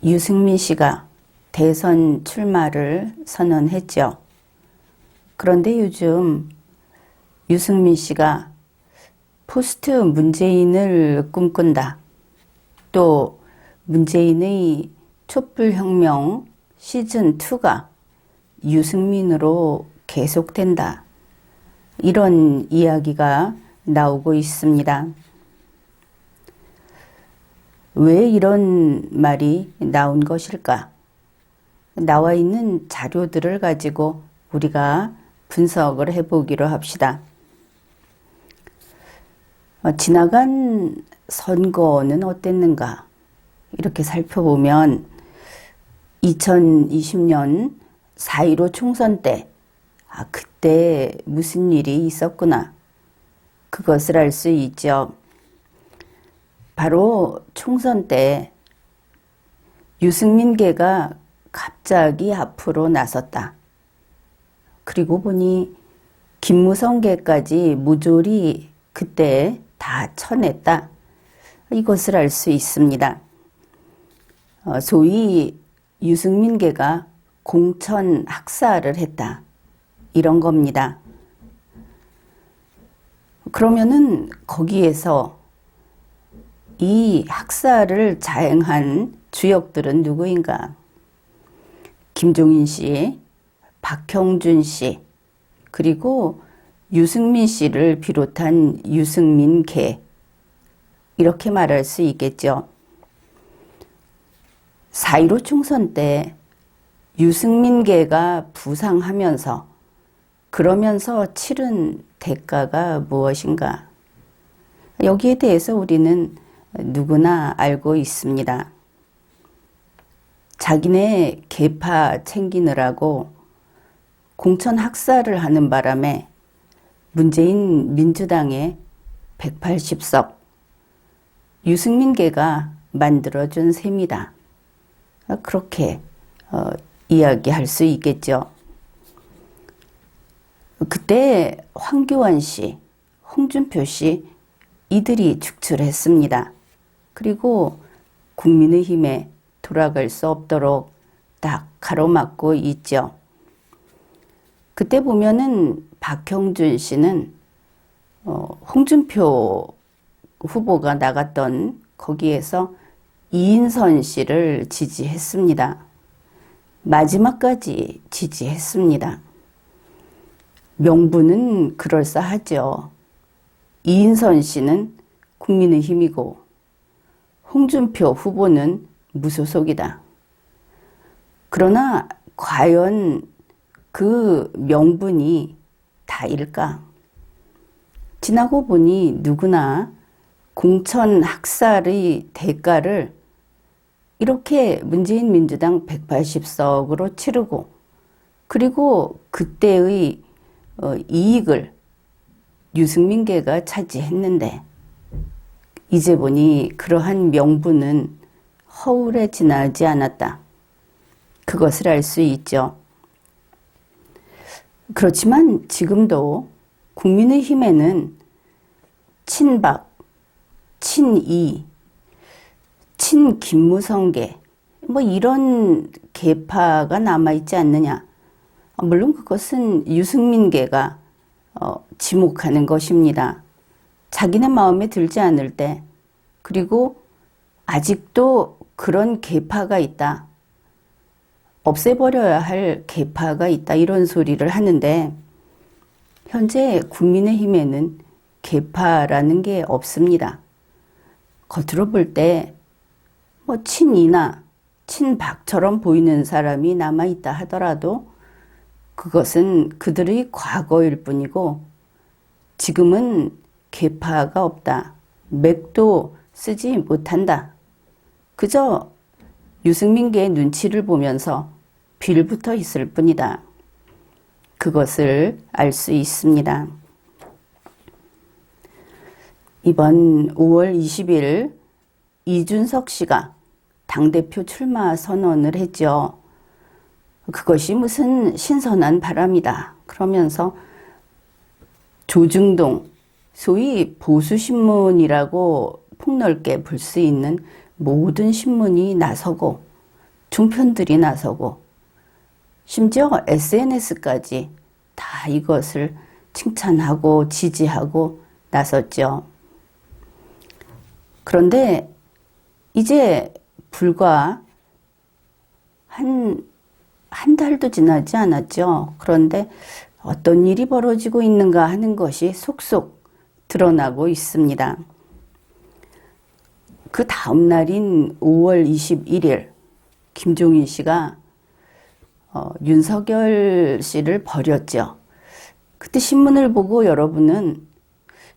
유승민 씨가 대선 출마를 선언했죠. 그런데 요즘 유승민 씨가 포스트 문재인을 꿈꾼다. 또 문재인의 촛불혁명 시즌2가 유승민으로 계속된다. 이런 이야기가 나오고 있습니다. 왜 이런 말이 나온 것일까? 나와 있는 자료들을 가지고 우리가 분석을 해보기로 합시다. 지나간 선거는 어땠는가? 이렇게 살펴보면 2020년 4.15 총선 때 그때 무슨 일이 있었구나. 그것을 알 수 있죠. 바로 총선 때 유승민계가 갑자기 앞으로 나섰다. 그리고 보니 김무성계까지 모조리 그때 다 쳐냈다. 이것을 알 수 있습니다. 소위 유승민계가 공천 학살을 했다. 이런 겁니다. 그러면은 거기에서 이 학살을 자행한 주역들은 누구인가? 김종인 씨, 박형준 씨, 그리고 유승민 씨를 비롯한 유승민계, 이렇게 말할 수 있겠죠. 4.15 총선 때 유승민계가 부상하면서 그러면서 치른 대가가 무엇인가? 여기에 대해서 우리는 누구나 알고 있습니다. 자기네 계파 챙기느라고 공천 학살을 하는 바람에 문재인 민주당의 180석 유승민계가 만들어준 셈이다. 그렇게 이야기할 수 있겠죠. 그때 황교안 씨, 홍준표 씨 이들이 축출했습니다. 그리고 국민의힘에 돌아갈 수 없도록 딱 가로막고 있죠. 그때 보면은 박형준 씨는 홍준표 후보가 나갔던 거기에서 이인선 씨를 지지했습니다. 마지막까지 지지했습니다. 명분은 그럴싸하죠. 이인선 씨는 국민의힘이고 홍준표 후보는 무소속이다. 그러나 과연 그 명분이 다일까? 지나고 보니 누구나 공천 학살의 대가를 이렇게 문재인 민주당 180석으로 치르고 그리고 그때의 이익을 유승민계가 차지했는데 이제 보니 그러한 명분은 허울에 지나지 않았다. 그것을 알 수 있죠. 그렇지만 지금도 국민의힘에는 친박, 친이, 친김무성계 이런 계파가 남아있지 않느냐. 물론 그것은 유승민계가 지목하는 것입니다. 자기네 마음에 들지 않을 때 그리고 아직도 그런 계파가 있다. 없애버려야 할 계파가 있다. 이런 소리를 하는데 현재 국민의힘에는 계파라는 게 없습니다. 겉으로 볼 때 친이나 친박처럼 보이는 사람이 남아있다 하더라도 그것은 그들의 과거일 뿐이고 지금은 계파가 없다. 맥도 쓰지 못한다. 그저 유승민계의 눈치를 보면서 빌붙어 있을 뿐이다. 그것을 알 수 있습니다. 이번 5월 20일 이준석 씨가 당대표 출마 선언을 했죠. 그것이 무슨 신선한 바람이다. 그러면서 조중동, 소위 보수신문이라고 폭넓게 볼 수 있는 모든 신문이 나서고 종편들이 나서고 심지어 SNS까지 다 이것을 칭찬하고 지지하고 나섰죠. 그런데 이제 불과 한 달도 지나지 않았죠. 그런데 어떤 일이 벌어지고 있는가 하는 것이 속속 드러나고 있습니다. 그 다음 날인 5월 21일 김종인 씨가 윤석열 씨를 버렸죠. 그때 신문을 보고 여러분은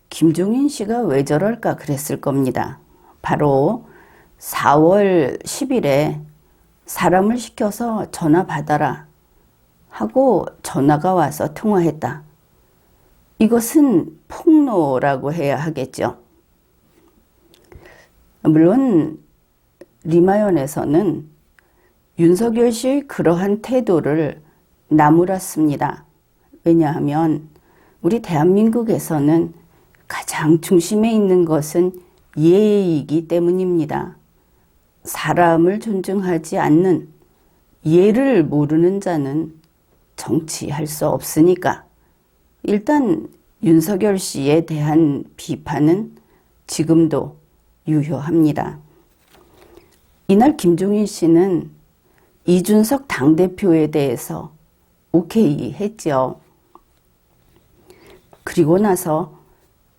김종인 씨가 왜 저럴까 그랬을 겁니다. 바로 4월 10일에 사람을 시켜서 전화 받아라 하고 전화가 와서 통화했다. 이것은 폭로라고 해야 하겠죠. 물론 리마연에서는 윤석열 씨의 그러한 태도를 나무랐습니다. 왜냐하면 우리 대한민국에서는 가장 중심에 있는 것은 예의이기 때문입니다. 사람을 존중하지 않는 예를 모르는 자는 정치할 수 없으니까 일단 윤석열 씨에 대한 비판은 지금도 유효합니다. 이날 김종인 씨는 이준석 당대표에 대해서 오케이 했죠. 그리고 나서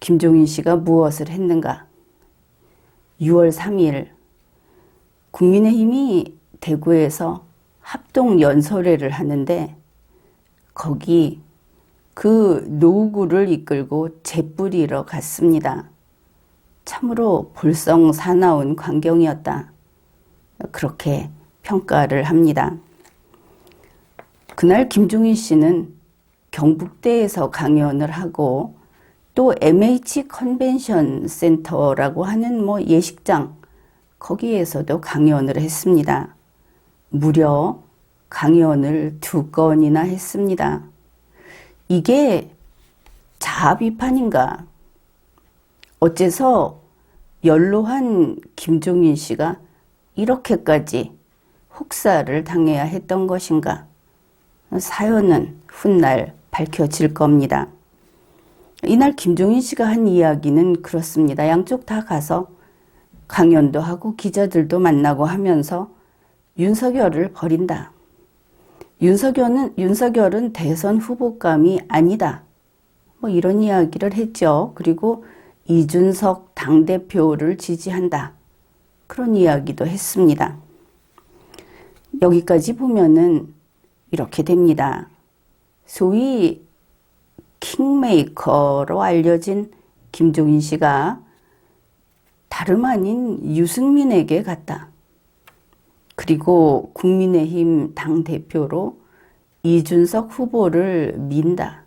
김종인 씨가 무엇을 했는가? 6월 3일 국민의힘이 대구에서 합동연설회를 하는데 거기 그 노구를 이끌고 재뿌리러 갔습니다. 참으로 볼썽사나운 광경이었다. 그렇게 평가를 합니다. 그날 김종인 씨는 경북대에서 강연을 하고 또 MH 컨벤션 센터라고 하는 예식장 거기에서도 강연을 했습니다. 무려 강연을 2건이나 했습니다. 이게 자아 비판인가? 어째서 연로한 김종인 씨가 이렇게까지 혹사를 당해야 했던 것인가? 사연은 훗날 밝혀질 겁니다. 이날 김종인 씨가 한 이야기는 그렇습니다. 양쪽 다 가서 강연도 하고 기자들도 만나고 하면서 윤석열을 버린다. 윤석열은 대선 후보감이 아니다. 이런 이야기를 했죠. 그리고 이준석 당대표를 지지한다. 그런 이야기도 했습니다. 여기까지 보면은 이렇게 됩니다. 소위 킹메이커로 알려진 김종인 씨가 다름 아닌 유승민에게 갔다. 그리고 국민의힘 당대표로 이준석 후보를 민다.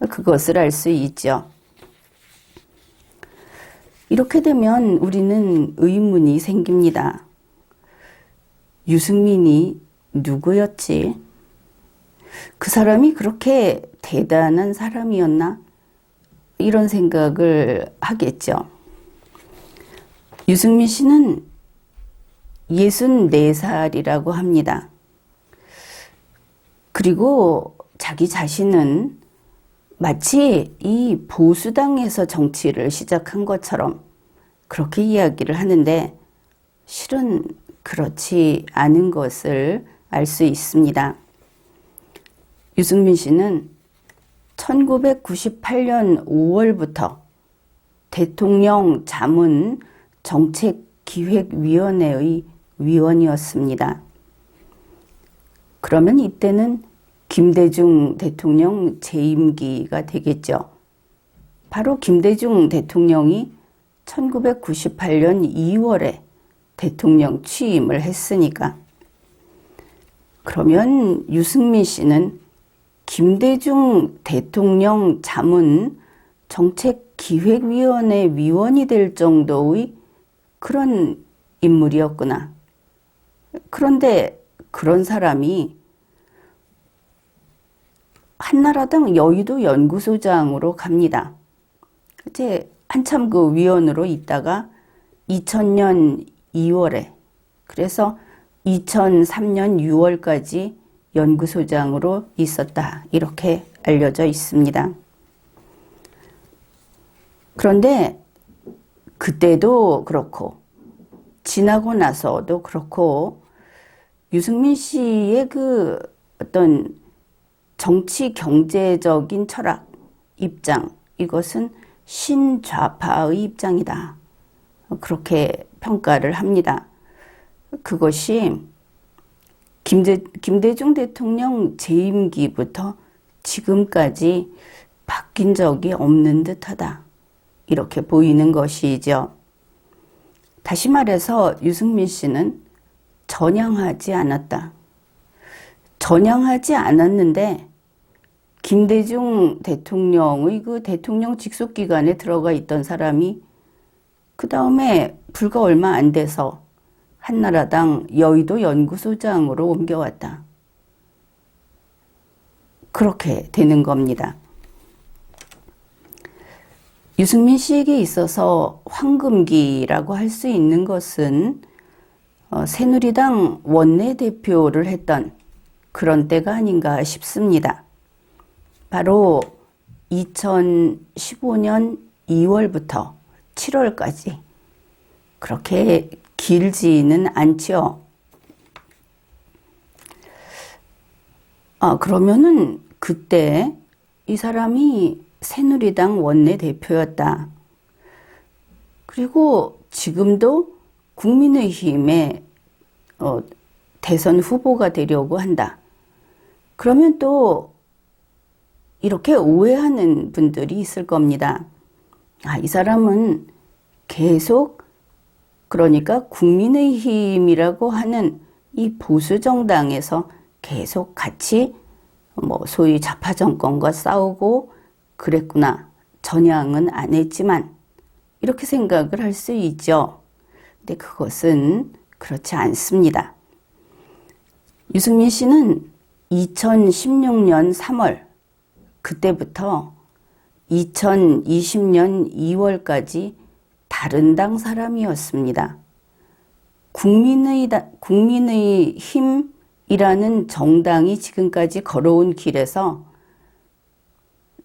그것을 알 수 있죠. 이렇게 되면 우리는 의문이 생깁니다. 유승민이 누구였지? 그 사람이 그렇게 대단한 사람이었나? 이런 생각을 하겠죠. 유승민 씨는 64살이라고 합니다. 그리고 자기 자신은 마치 이 보수당에서 정치를 시작한 것처럼 그렇게 이야기를 하는데 실은 그렇지 않은 것을 알 수 있습니다. 유승민 씨는 1998년 5월부터 대통령 자문 정책기획위원회의 위원이었습니다. 그러면 이때는 김대중 대통령 재임기가 되겠죠. 바로 김대중 대통령이 1998년 2월에 대통령 취임을 했으니까. 그러면 유승민 씨는 김대중 대통령 자문 정책기획위원회 위원이 될 정도의 그런 인물이었구나. 그런데 그런 사람이 한나라당 여의도 연구소장으로 갑니다. 이제 한참 그 위원으로 있다가 2000년 2월에 그래서 2003년 6월까지 연구소장으로 있었다. 이렇게 알려져 있습니다. 그런데 그때도 그렇고 지나고 나서도 그렇고 유승민 씨의 그 어떤 정치 경제적인 철학, 입장, 이것은 신좌파의 입장이다. 그렇게 평가를 합니다. 그것이 김대중 대통령 재임기부터 지금까지 바뀐 적이 없는 듯하다. 이렇게 보이는 것이죠. 다시 말해서 유승민 씨는 전향하지 않았다. 전향하지 않았는데 김대중 대통령의 그 대통령 직속 기관에 들어가 있던 사람이 그 다음에 불과 얼마 안 돼서 한나라당 여의도 연구소장으로 옮겨왔다. 그렇게 되는 겁니다. 유승민 씨에게 있어서 황금기라고 할 수 있는 것은 새누리당 원내대표를 했던 그런 때가 아닌가 싶습니다. 바로 2015년 2월부터 7월까지 그렇게 길지는 않죠. 그러면은 그때 이 사람이 새누리당 원내대표였다. 그리고 지금도 국민의힘의 대선 후보가 되려고 한다. 그러면 또 이렇게 오해하는 분들이 있을 겁니다. 이 사람은 계속 그러니까 국민의힘이라고 하는 이 보수 정당에서 계속 같이 소위 좌파 정권과 싸우고 그랬구나. 전향은 안 했지만 이렇게 생각을 할 수 있죠. 근데 그것은 그렇지 않습니다. 유승민 씨는 2016년 3월 그때부터 2020년 2월까지 다른 당 사람이었습니다. 국민의힘이라는 정당이 지금까지 걸어온 길에서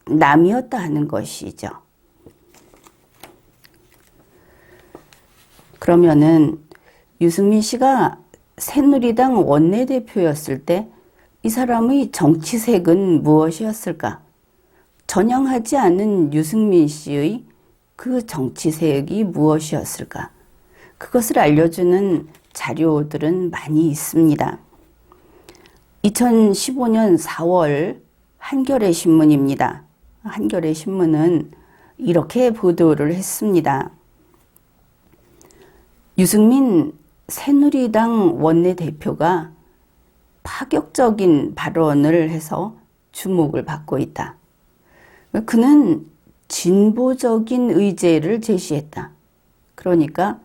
남이었다 하는 것이죠. 그러면은 유승민 씨가 새누리당 원내대표였을 때 이 사람의 정치색은 무엇이었을까? 전향하지 않은 유승민 씨의 그 정치색이 무엇이었을까? 그것을 알려주는 자료들은 많이 있습니다. 2015년 4월 한겨레 신문입니다. 한겨레 신문은 이렇게 보도를 했습니다. 유승민 새누리당 원내대표가 파격적인 발언을 해서 주목을 받고 있다. 그는 진보적인 의제를 제시했다. 그러니까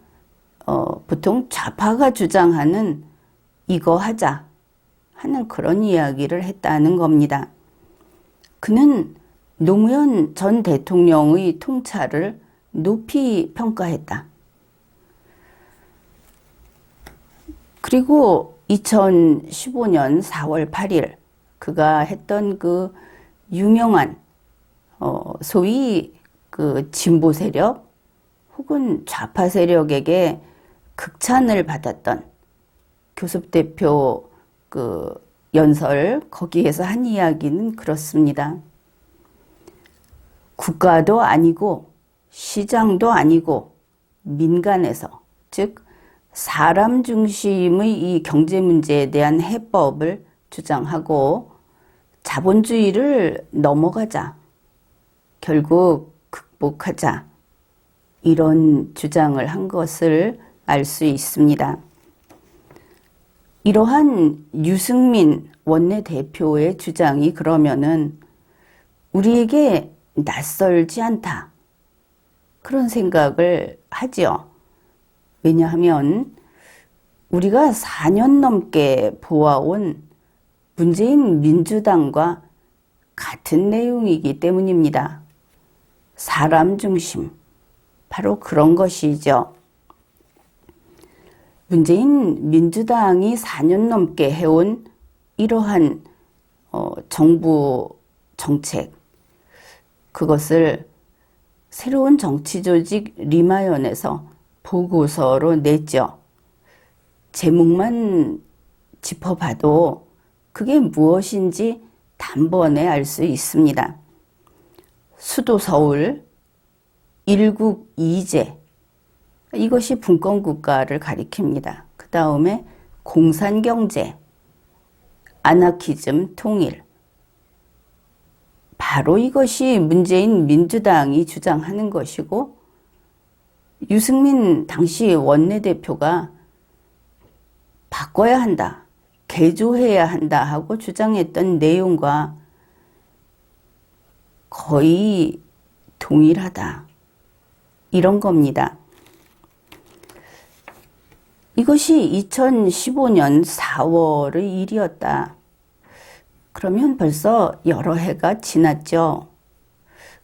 보통 좌파가 주장하는 이거 하자 하는 그런 이야기를 했다는 겁니다. 그는 노무현 전 대통령의 통찰을 높이 평가했다. 그리고 2015년 4월 8일 그가 했던 그 유명한 소위 그 진보 세력 혹은 좌파 세력에게 극찬을 받았던 교섭대표 그 연설 거기에서 한 이야기는 그렇습니다. 국가도 아니고 시장도 아니고 민간에서 즉 사람 중심의 이 경제 문제에 대한 해법을 주장하고 자본주의를 넘어가자. 결국 극복하자. 이런 주장을 한 것을 알 수 있습니다. 이러한 유승민 원내대표의 주장이 그러면은 우리에게 낯설지 않다. 그런 생각을 하지요. 왜냐하면 우리가 4년 넘게 보아온 문재인 민주당과 같은 내용이기 때문입니다. 사람 중심, 바로 그런 것이죠. 문재인 민주당이 4년 넘게 해온 이러한 정부 정책, 그것을 새로운 정치조직 리마연에서 보고서로 냈죠. 제목만 짚어봐도 그게 무엇인지 단번에 알 수 있습니다. 수도 서울, 일국 이제, 이것이 분권국가를 가리킵니다. 그 다음에 공산경제, 아나키즘 통일. 바로 이것이 문재인 민주당이 주장하는 것이고, 유승민 당시 원내대표가 바꿔야 한다, 개조해야 한다 하고 주장했던 내용과 거의 동일하다, 이런 겁니다. 이것이 2015년 4월의 일이었다. 그러면 벌써 여러 해가 지났죠.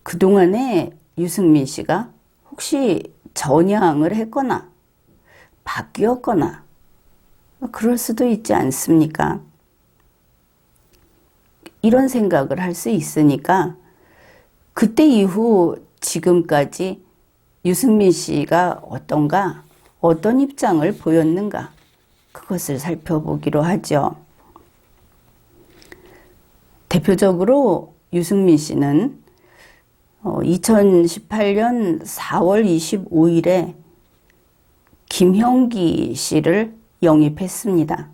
그동안에 유승민 씨가 혹시 전향을 했거나 바뀌었거나 그럴 수도 있지 않습니까? 이런 생각을 할 수 있으니까 그때 이후 지금까지 유승민 씨가 어떤가, 어떤 입장을 보였는가, 그것을 살펴보기로 하죠. 대표적으로 유승민 씨는 2018년 4월 25일에 김형기 씨를 영입했습니다.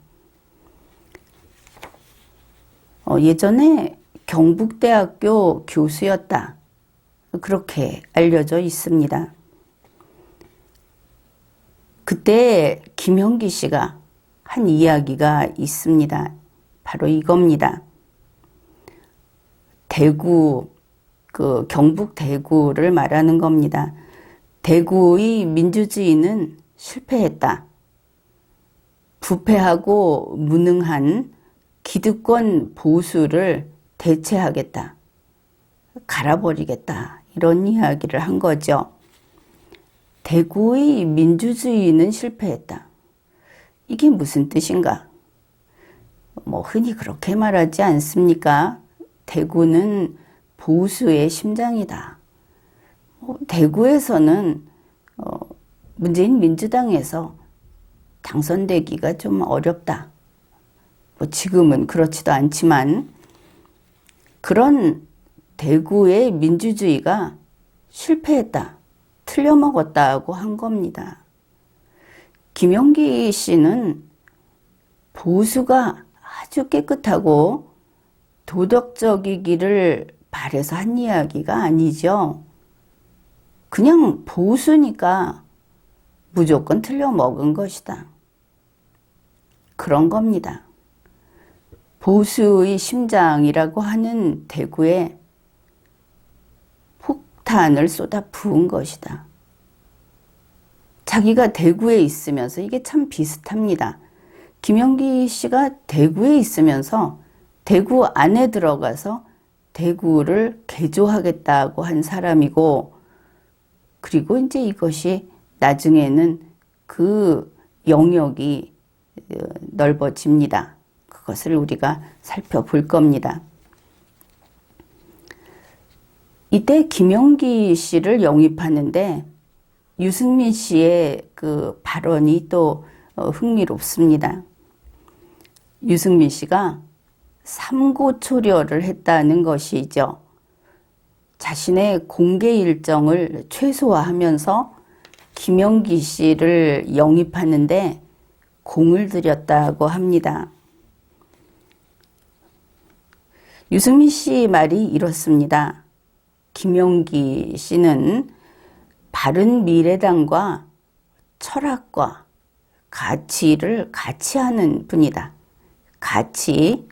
예전에 경북대학교 교수였다, 그렇게 알려져 있습니다. 그때 김형기 씨가 한 이야기가 있습니다. 바로 이겁니다. 대구, 경북 대구를 말하는 겁니다. 대구의 민주주의는 실패했다. 부패하고 무능한 기득권 보수를 대체하겠다, 갈아버리겠다, 이런 이야기를 한 거죠. 대구의 민주주의는 실패했다. 이게 무슨 뜻인가? 흔히 그렇게 말하지 않습니까? 대구는 보수의 심장이다. 대구에서는 문재인 민주당에서 당선되기가 좀 어렵다. 지금은 그렇지도 않지만 그런 대구의 민주주의가 실패했다, 틀려먹었다고 한 겁니다. 김형기 씨는 보수가 아주 깨끗하고 도덕적이기를 바라서 한 이야기가 아니죠. 그냥 보수니까 무조건 틀려먹은 것이다, 그런 겁니다. 보수의 심장이라고 하는 대구에 폭탄을 쏟아 부은 것이다. 자기가 대구에 있으면서, 이게 참 비슷합니다. 김형기 씨가 대구에 있으면서 대구 안에 들어가서 대구를 개조하겠다고 한 사람이고, 그리고 이제 이것이 나중에는 그 영역이 넓어집니다. 그것을 우리가 살펴볼 겁니다. 이때 김형기 씨를 영입하는데 유승민 씨의 그 발언이 또 흥미롭습니다. 유승민 씨가 삼고초려를 했다는 것이죠. 자신의 공개 일정을 최소화하면서 김형기 씨를 영입하는데 공을 들였다고 합니다. 유승민 씨 말이 이렇습니다. 김형기 씨는 바른미래당과 철학과 가치를 같이 하는 분이다. 가치,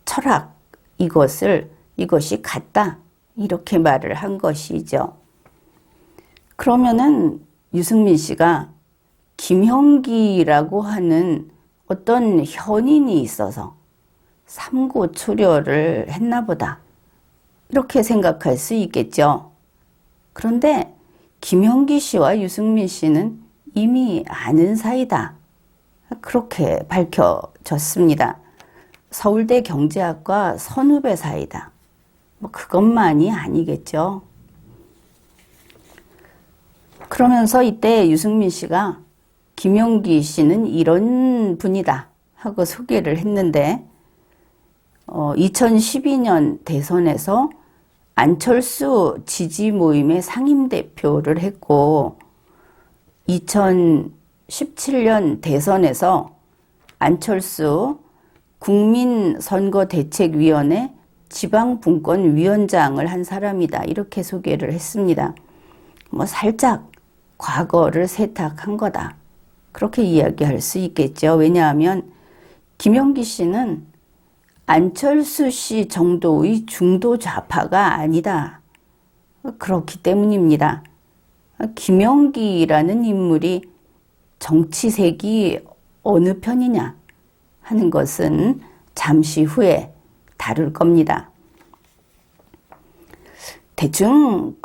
철학, 이것이 같다, 이렇게 말을 한 것이죠. 그러면은 유승민 씨가 김형기라고 하는 어떤 현인이 있어서 삼고초려를 했나 보다, 이렇게 생각할 수 있겠죠. 그런데 김형기 씨와 유승민 씨는 이미 아는 사이다, 그렇게 밝혀졌습니다. 서울대 경제학과 선후배 사이다. 뭐 그것만이 아니겠죠. 그러면서 이때 유승민 씨가 김용기 씨는 이런 분이다 하고 소개를 했는데 2012년 대선에서 안철수 지지 모임의 상임대표를 했고 2017년 대선에서 안철수 국민선거대책위원회 지방분권위원장을 한 사람이다. 이렇게 소개를 했습니다. 뭐 살짝 과거를 세탁한 거다. 그렇게 이야기할 수 있겠죠. 왜냐하면 김용기 씨는 안철수 씨 정도의 중도 좌파가 아니다. 그렇기 때문입니다. 김용기라는 인물이 정치색이 어느 편이냐 하는 것은 잠시 후에 다룰 겁니다. 대충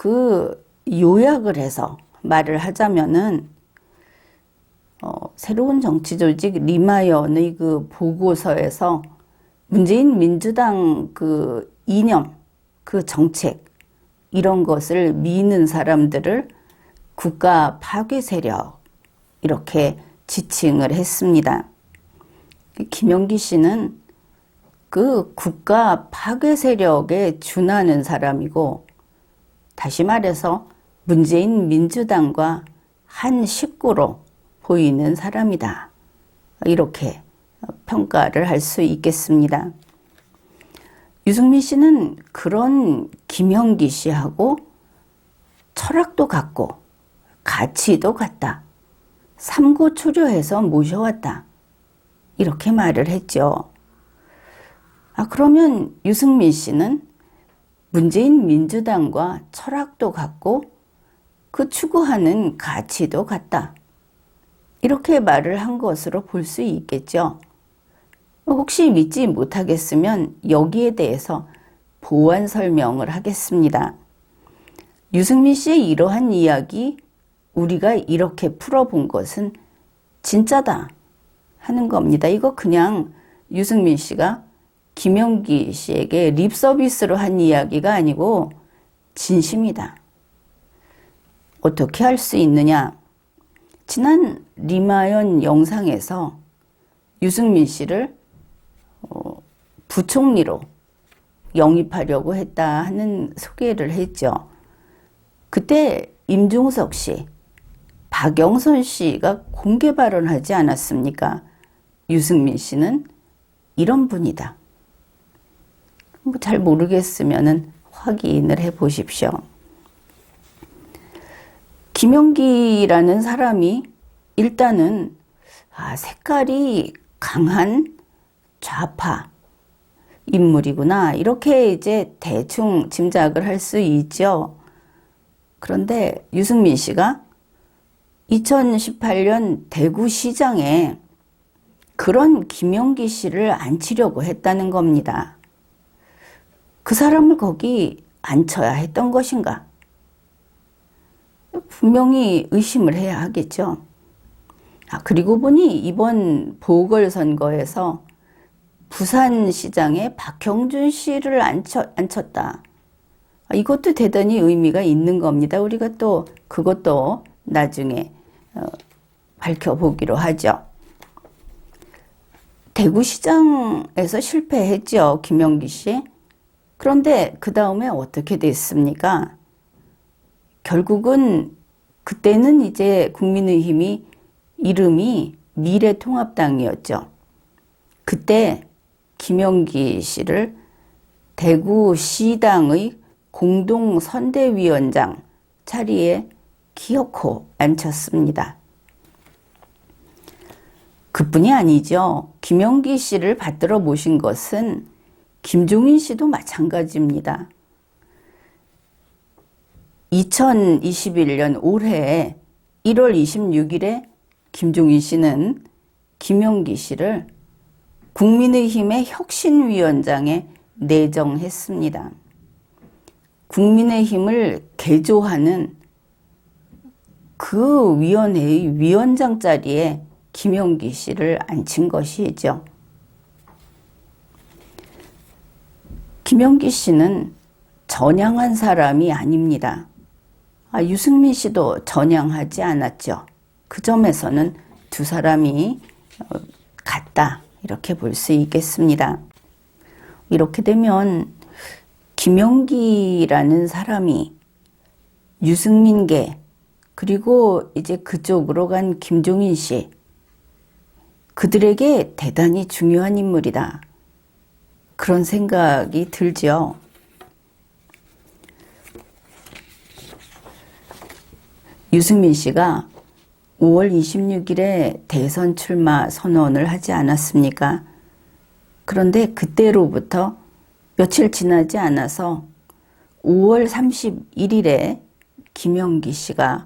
요약을 해서 말을 하자면은 새로운 정치조직 리마연의 보고서에서 문재인 민주당 이념, 정책 이런 것을 미는 사람들을 국가 파괴 세력 이렇게 지칭을 했습니다. 김용기 씨는 국가 파괴 세력에 준하는 사람이고 다시 말해서 문재인 민주당과 한 식구로 보이는 사람이다. 이렇게 평가를 할 수 있겠습니다. 유승민 씨는 그런 김용기 씨하고 철학도 같고 가치도 같다. 삼고초려해서 모셔왔다. 이렇게 말을 했죠. 그러면 유승민 씨는 문재인 민주당과 철학도 같고 그 추구하는 가치도 같다. 이렇게 말을 한 것으로 볼 수 있겠죠. 혹시 믿지 못하겠으면 여기에 대해서 보완 설명을 하겠습니다. 유승민 씨의 이러한 이야기 우리가 이렇게 풀어본 것은 진짜다 하는 겁니다. 이거 그냥 유승민 씨가 김용기 씨에게 립 서비스로 한 이야기가 아니고 진심이다. 어떻게 할 수 있느냐? 지난 리마연 영상에서 유승민 씨를 부총리로 영입하려고 했다 하는 소개를 했죠. 그때 임종석 씨, 박영선 씨가 공개 발언하지 않았습니까? 유승민 씨는 이런 분이다. 잘 모르겠으면 확인을 해 보십시오. 김용기라는 사람이 일단은 색깔이 강한 좌파 인물이구나. 이렇게 이제 대충 짐작을 할 수 있죠. 그런데 유승민 씨가 2018년 대구시장에 그런 김용기 씨를 앉히려고 했다는 겁니다. 그 사람을 거기 앉혀야 했던 것인가? 분명히 의심을 해야 하겠죠. 그리고 보니 이번 보궐선거에서 부산시장에 박형준 씨를 앉혔다. 이것도 대단히 의미가 있는 겁니다. 우리가 또 그것도 나중에 밝혀보기로 하죠. 대구시장에서 실패했죠, 김용기 씨. 그런데 그 다음에 어떻게 됐습니까? 결국은 그때는 이제 국민의힘이 이름이 미래통합당이었죠. 그때 김용기 씨를 대구시당의 공동선대위원장 자리에 기어코 앉혔습니다. 그뿐이 아니죠. 김용기 씨를 받들어 모신 것은 김종인 씨도 마찬가지입니다. 2021년 올해 1월 26일에 김종인 씨는 김용기 씨를 국민의힘의 혁신위원장에 내정했습니다. 국민의힘을 개조하는 그 위원회의 위원장 자리에 김용기 씨를 앉힌 것이죠. 김용기 씨는 전향한 사람이 아닙니다. 유승민 씨도 전향하지 않았죠. 그 점에서는 두 사람이 같다, 이렇게 볼 수 있겠습니다. 이렇게 되면 김용기라는 사람이 유승민계, 그리고 이제 그쪽으로 간 김종인 씨, 그들에게 대단히 중요한 인물이다, 그런 생각이 들죠. 유승민 씨가 5월 26일에 대선 출마 선언을 하지 않았습니까? 그런데 그때로부터 며칠 지나지 않아서 5월 31일에 김용기 씨가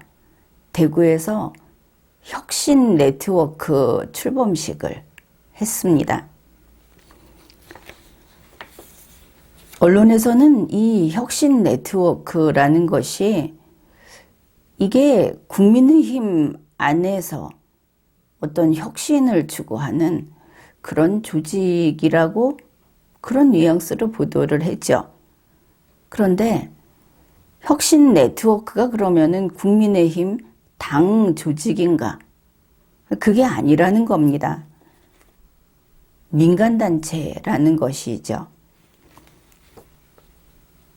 대구에서 혁신 네트워크 출범식을 했습니다. 언론에서는 이 혁신 네트워크라는 것이 이게 국민의힘 안에서 어떤 혁신을 추구하는 그런 조직이라고 그런 뉘앙스로 보도를 했죠. 그런데 혁신 네트워크가 그러면은 국민의힘 당 조직인가? 그게 아니라는 겁니다. 민간단체라는 것이죠.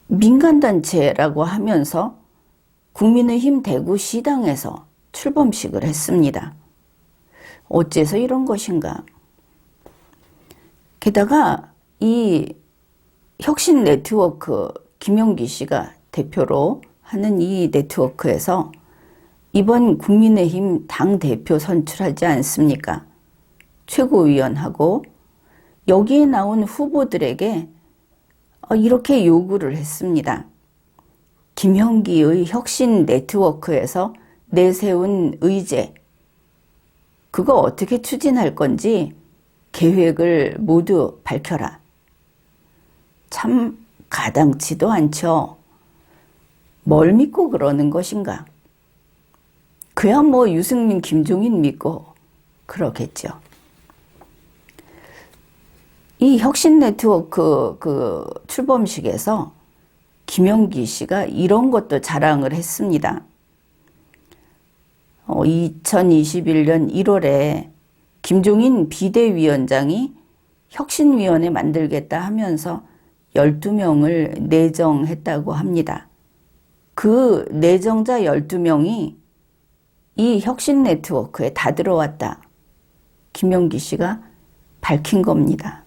민간단체라고 하면서 국민의힘 대구시당에서 출범식을 했습니다. 어째서 이런 것인가? 게다가 이 혁신 네트워크, 김용기 씨가 대표로 하는 이 네트워크에서 이번 국민의힘 당대표 선출하지 않습니까? 최고위원하고 여기에 나온 후보들에게 이렇게 요구를 했습니다. 김용기의 혁신 네트워크에서 내세운 의제, 그거 어떻게 추진할 건지 계획을 모두 밝혀라. 참 가당치도 않죠. 뭘 믿고 그러는 것인가? 그야 뭐 유승민, 김종인 믿고 그러겠죠. 이 혁신 네트워크 그 출범식에서 김용기 씨가 이런 것도 자랑을 했습니다. 2021년 1월에 김종인 비대위원장이 혁신위원회 만들겠다 하면서 12명을 내정했다고 합니다. 그 내정자 12명이 이 혁신 네트워크에 다 들어왔다, 김용기 씨가 밝힌 겁니다.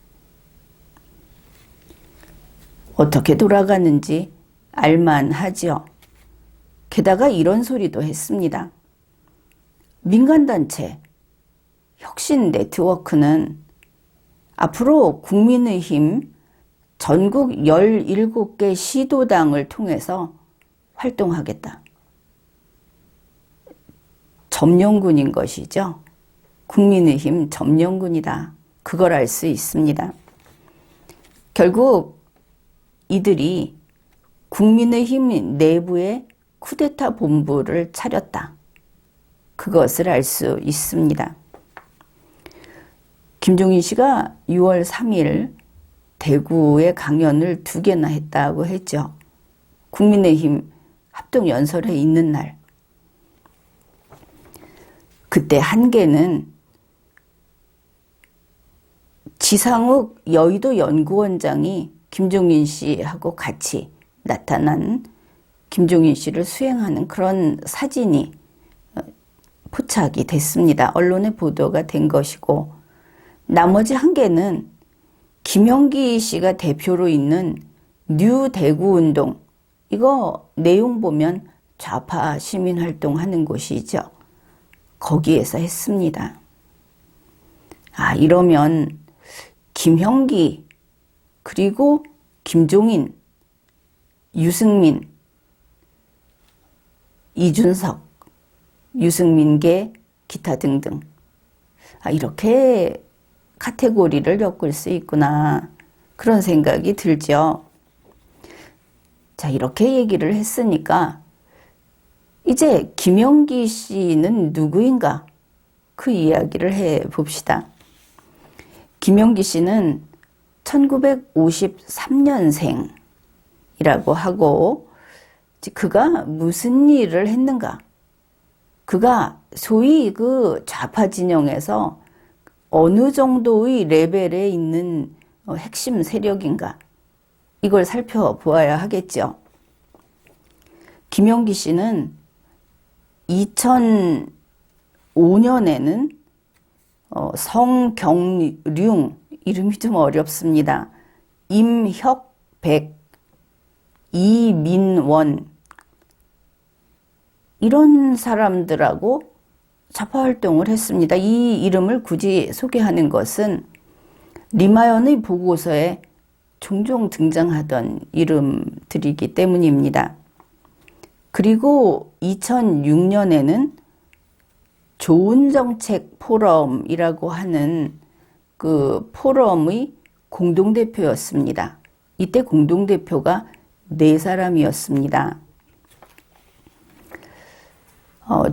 어떻게 돌아가는지 알만하죠. 게다가 이런 소리도 했습니다. 민간단체 혁신 네트워크는 앞으로 국민의힘 전국 17개 시도당을 통해서 활동하겠다. 점령군인 것이죠. 국민의힘 점령군이다, 그걸 알 수 있습니다. 결국 이들이 국민의힘 내부에 쿠데타 본부를 차렸다, 그것을 알 수 있습니다. 김종인 씨가 6월 3일 대구에 강연을 2개나 했다고 했죠. 국민의힘 합동연설회 있는 날. 그때 한 개는 지상욱 여의도 연구원장이 김종인 씨하고 같이 나타난 김종인 씨를 수행하는 그런 사진이 포착이 됐습니다. 언론에 보도가 된 것이고, 나머지 한 개는 김용기 씨가 대표로 있는 뉴 대구운동, 이거 내용 보면 좌파 시민활동 하는 곳이죠. 거기에서 했습니다. 이러면 김형기, 그리고 김종인, 유승민, 이준석, 유승민계, 기타 등등, 이렇게 카테고리를 엮을 수 있구나, 그런 생각이 들죠. 자, 이렇게 얘기를 했으니까 이제 김용기 씨는 누구인가? 그 이야기를 해 봅시다. 김용기 씨는 1953년생이라고 하고, 그가 무슨 일을 했는가? 그가 소위 그 좌파 진영에서 어느 정도의 레벨에 있는 핵심 세력인가? 이걸 살펴보아야 하겠죠. 김용기 씨는 2005년에는 성경륜, 이름이 좀 어렵습니다. 임혁백, 이민원, 이런 사람들하고 좌파 활동을 했습니다. 이 이름을 굳이 소개하는 것은 리마연의 보고서에 종종 등장하던 이름들이기 때문입니다. 그리고 2006년에는 좋은정책 포럼이라고 하는 그 포럼의 공동대표였습니다. 이때 공동대표가 4사람이었습니다.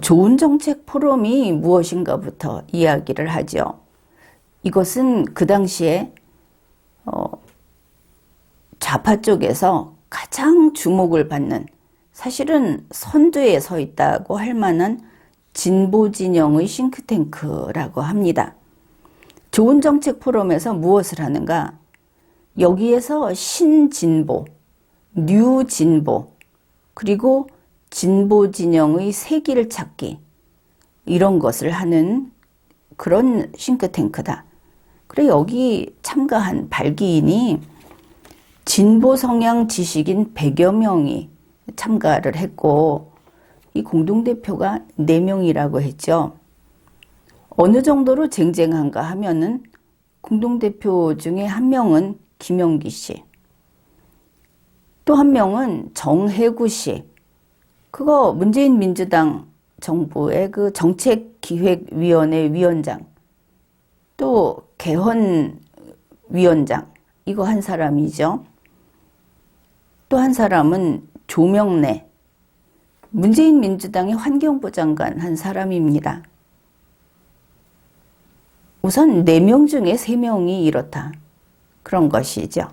좋은정책 포럼이 무엇인가부터 이야기를 하죠. 이것은 그 당시에 좌파 쪽에서 가장 주목을 받는, 사실은 선두에 서 있다고 할 만한 진보 진영의 싱크탱크라고 합니다. 좋은정책 포럼에서 무엇을 하는가? 여기에서 신진보, 뉴진보, 그리고 진보 진영의 세기를 찾기, 이런 것을 하는 그런 싱크탱크다. 그래, 여기 참가한 발기인이 진보 성향 지식인 100여 명이 참가를 했고, 이 공동대표가 4명이라고 했죠. 어느 정도로 쟁쟁한가 하면은 공동대표 중에 한 명은 김용기 씨, 또 한 명은 정혜구 씨, 그거 문재인 민주당 정부의 그 정책기획위원회 위원장, 또 개헌위원장, 이거 한 사람이죠. 또 한 사람은 조명래, 문재인 민주당의 환경부 장관 한 사람입니다. 우선 4명 중에 3명이 이렇다, 그런 것이죠.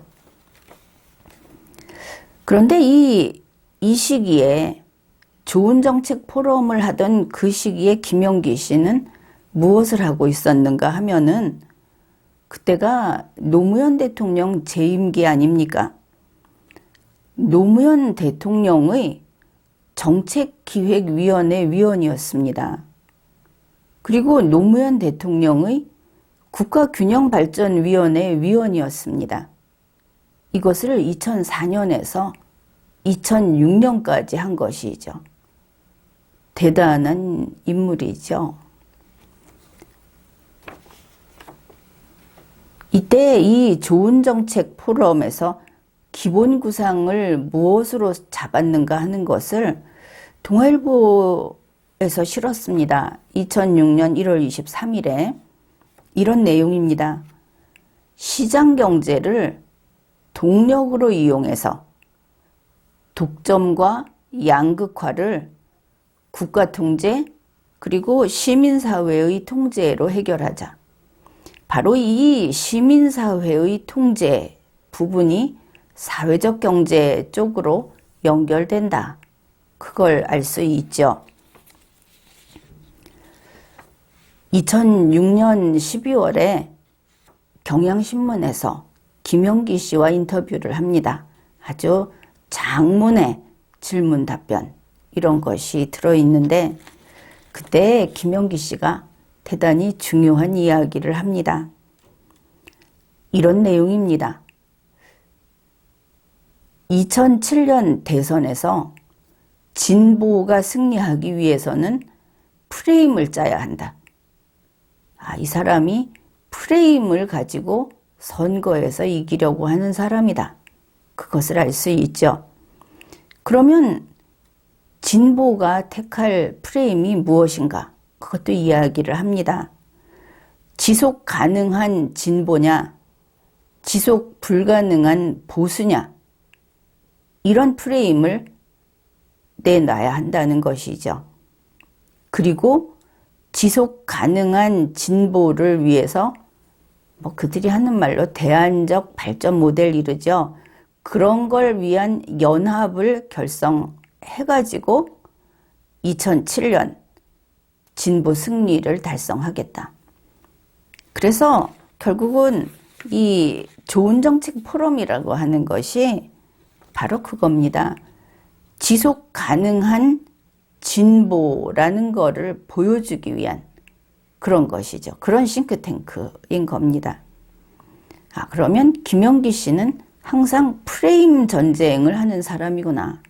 그런데 이 시기에 좋은정책 포럼을 하던 그 시기에 김용기 씨는 무엇을 하고 있었는가 하면은, 그때가 노무현 대통령 재임기 아닙니까? 노무현 대통령의 정책기획위원회 위원이었습니다. 그리고 노무현 대통령의 국가균형발전위원회 위원이었습니다. 이것을 2004년에서 2006년까지 한 것이죠. 대단한 인물이죠. 이때 이 좋은정책 포럼에서 기본 구상을 무엇으로 잡았는가 하는 것을 동아일보에서 실었습니다. 2006년 1월 23일에 이런 내용입니다. 시장경제를 동력으로 이용해서 독점과 양극화를 국가통제 그리고 시민사회의 통제로 해결하자. 바로 이 시민사회의 통제 부분이 사회적 경제 쪽으로 연결된다, 그걸 알 수 있죠. 2006년 12월에 경향신문에서 김용기 씨와 인터뷰를 합니다. 아주 장문의 질문 답변, 이런 것이 들어있는데, 그때 김용기 씨가 대단히 중요한 이야기를 합니다. 이런 내용입니다. 2007년 대선에서 진보가 승리하기 위해서는 프레임을 짜야 한다. 이 사람이 프레임을 가지고 선거에서 이기려고 하는 사람이다, 그것을 알 수 있죠. 그러면 진보가 택할 프레임이 무엇인가? 그것도 이야기를 합니다. 지속 가능한 진보냐, 지속 불가능한 보수냐, 이런 프레임을 내놔야 한다는 것이죠. 그리고 지속 가능한 진보를 위해서 뭐 그들이 하는 말로 대안적 발전 모델 이르죠. 그런 걸 위한 연합을 결성해가지고 2007년 진보 승리를 달성하겠다. 그래서 결국은 이 좋은 정책 포럼이라고 하는 것이 바로 그겁니다. 지속 가능한 진보라는 거를 보여주기 위한 그런 것이죠. 그런 싱크탱크인 겁니다. 그러면 김영기 씨는 항상 프레임 전쟁을 하는 사람이구나.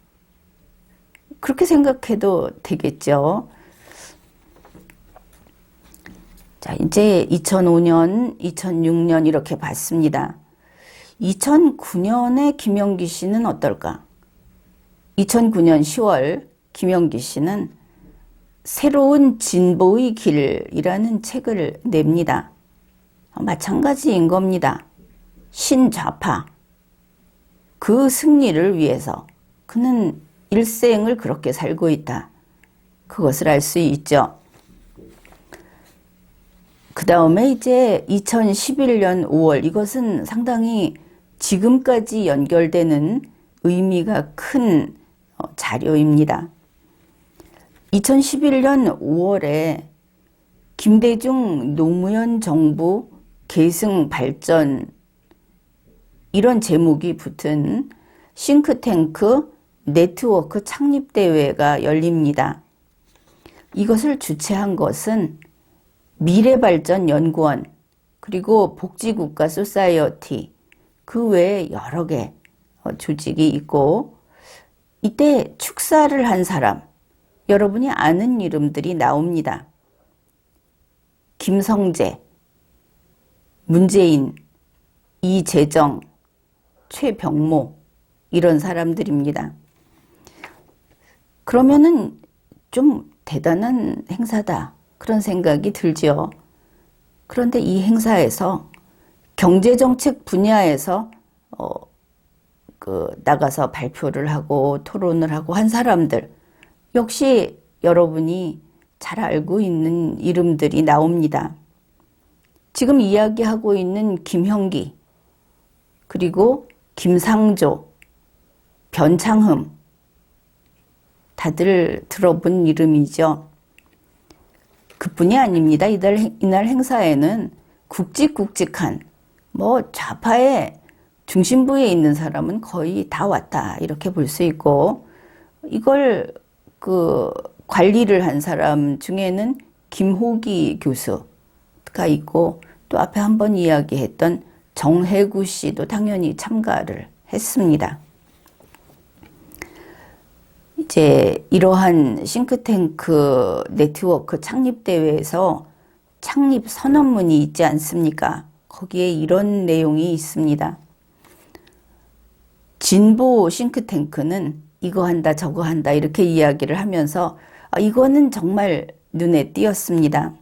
그렇게 생각해도 되겠죠. 자, 이제 2005년, 2006년 이렇게 봤습니다. 2009년에 김영기 씨는 어떨까? 2009년 10월 김영기 씨는 새로운 진보의 길이라는 책을 냅니다. 마찬가지인 겁니다. 신좌파. 그 승리를 위해서 그는 일생을 그렇게 살고 있다. 그것을 알 수 있죠. 그 다음에 이제 2011년 5월, 이것은 상당히 지금까지 연결되는 의미가 큰 자료입니다. 2011년 5월에 김대중 노무현 정부 계승 발전 이런 제목이 붙은 싱크탱크 네트워크 창립대회가 열립니다. 이것을 주최한 것은 미래발전연구원 그리고 복지국가 소사이어티 그 외에 여러 개 조직이 있고 이때 축사를 한 사람 여러분이 아는 이름들이 나옵니다. 김성재, 문재인, 이재정, 최병모 이런 사람들입니다. 그러면은 좀 대단한 행사다 그런 생각이 들죠. 그런데 이 행사에서 경제정책 분야에서 나가서 발표를 하고 토론을 하고 한 사람들 역시 여러분이 잘 알고 있는 이름들이 나옵니다. 지금 이야기하고 있는 김형기 그리고 김상조, 변창흠 다들 들어본 이름이죠. 그뿐이 아닙니다. 이날 행사에는 굵직굵직한 좌파의 중심부에 있는 사람은 거의 다 왔다 이렇게 볼 수 있고 이걸 관리를 한 사람 중에는 김호기 교수가 있고 또 앞에 한번 이야기했던 정혜구 씨도 당연히 참가를 했습니다. 이제 이러한 싱크탱크 네트워크 창립대회에서 창립 선언문이 있지 않습니까? 거기에 이런 내용이 있습니다. 진보 싱크탱크는 이거 한다 저거 한다 이렇게 이야기를 하면서 이거는 정말 눈에 띄었습니다.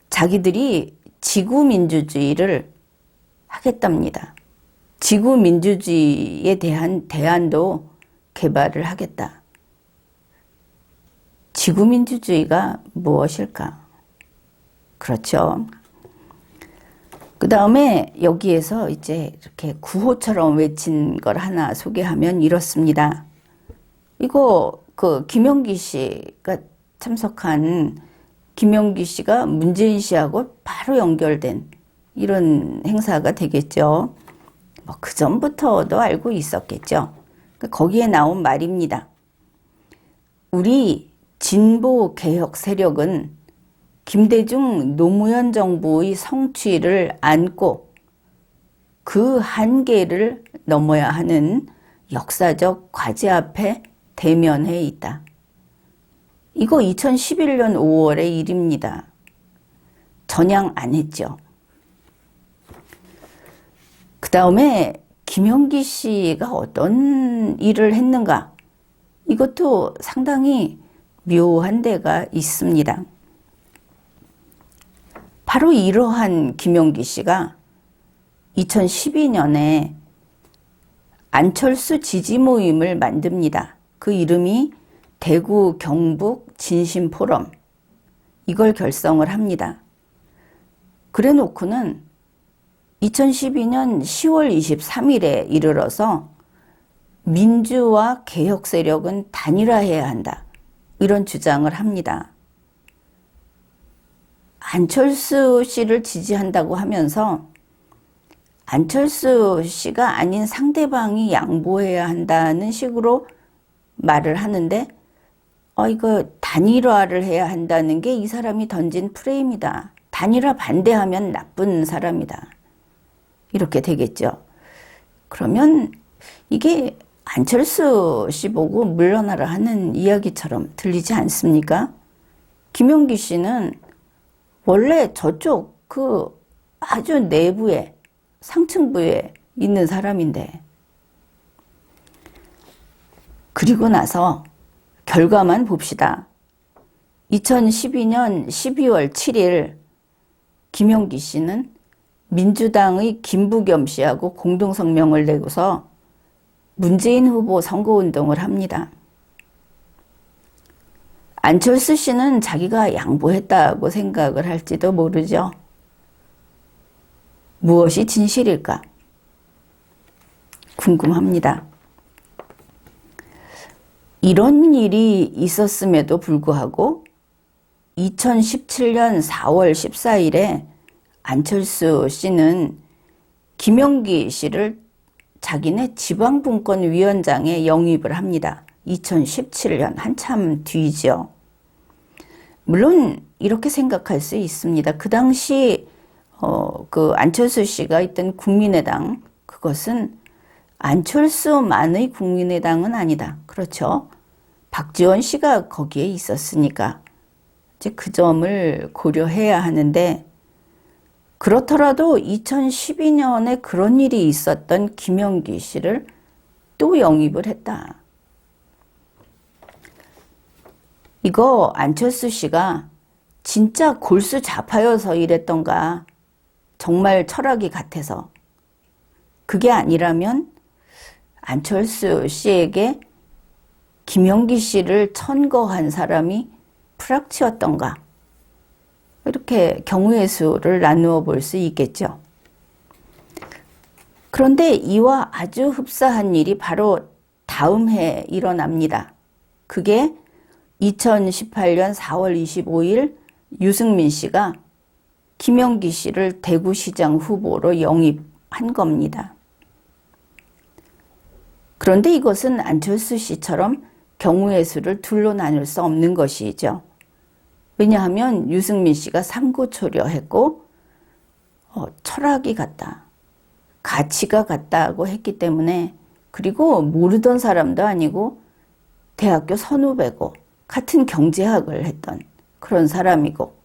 자기들이 지구민주주의를 하겠답니다. 지구민주주의에 대한 대안도 개발을 하겠다. 지구민주주의가 무엇일까? 그렇죠. 그 다음에 여기에서 이제 이렇게 구호처럼 외친 걸 하나 소개하면 이렇습니다. 이거 김영기 씨가 참석한 김영기 씨가 문재인 씨하고 바로 연결된 이런 행사가 되겠죠. 그 전부터도 알고 있었겠죠. 거기에 나온 말입니다. 우리 진보 개혁 세력은 김대중 노무현 정부의 성취를 안고 그 한계를 넘어야 하는 역사적 과제 앞에 대면해 있다. 이거 2011년 5월의 일입니다. 전향 안 했죠. 그 다음에 김영기 씨가 어떤 일을 했는가? 이것도 상당히 묘한 데가 있습니다. 바로 이러한 김영기 씨가 2012년에 안철수 지지 모임을 만듭니다. 그 이름이 대구 경북 진심포럼. 이걸 결성을 합니다. 그래 놓고는 2012년 10월 23일에 이르러서 민주와 개혁 세력은 단일화해야 한다. 이런 주장을 합니다. 안철수 씨를 지지한다고 하면서 안철수 씨가 아닌 상대방이 양보해야 한다는 식으로 말을 하는데 이거 단일화를 해야 한다는 게 이 사람이 던진 프레임이다. 단일화 반대하면 나쁜 사람이다. 이렇게 되겠죠. 그러면 이게 안철수 씨 보고 물러나라 하는 이야기처럼 들리지 않습니까? 김용기 씨는 원래 저쪽 그 아주 내부에 상층부에 있는 사람인데 그리고 나서 결과만 봅시다. 2012년 12월 7일 김용기 씨는 민주당의 김부겸 씨하고 공동성명을 내고서 문재인 후보 선거운동을 합니다. 안철수 씨는 자기가 양보했다고 생각을 할지도 모르죠. 무엇이 진실일까? 궁금합니다. 이런 일이 있었음에도 불구하고 2017년 4월 14일에 안철수 씨는 김용기 씨를 자기네 지방분권위원장에 영입을 합니다. 2017년 한참 뒤죠. 물론 이렇게 생각할 수 있습니다. 그 당시 그 안철수 씨가 있던 국민의당, 그것은 안철수만의 국민의당은 아니다. 그렇죠. 박지원 씨가 거기에 있었으니까 이제 그 점을 고려해야 하는데, 그렇더라도 2012년에 그런 일이 있었던 김용기 씨를 또 영입을 했다. 이거 안철수 씨가 진짜 골수 좌파여서 이랬던가, 정말 철학이 같아서. 그게 아니라면 안철수 씨에게 김용기 씨를 천거한 사람이 프락치였던가, 이렇게 경우의 수를 나누어 볼 수 있겠죠. 그런데 이와 아주 흡사한 일이 바로 다음 해에 일어납니다. 그게 2018년 4월 25일 유승민 씨가 김용기 씨를 대구시장 후보로 영입한 겁니다. 그런데 이것은 안철수 씨처럼 경우의 수를 둘로 나눌 수 없는 것이죠. 왜냐하면 유승민 씨가 삼고초려했고 철학이 같다, 가치가 같다고 했기 때문에, 그리고 모르던 사람도 아니고 대학교 선후배고 같은 경제학을 했던 그런 사람이고,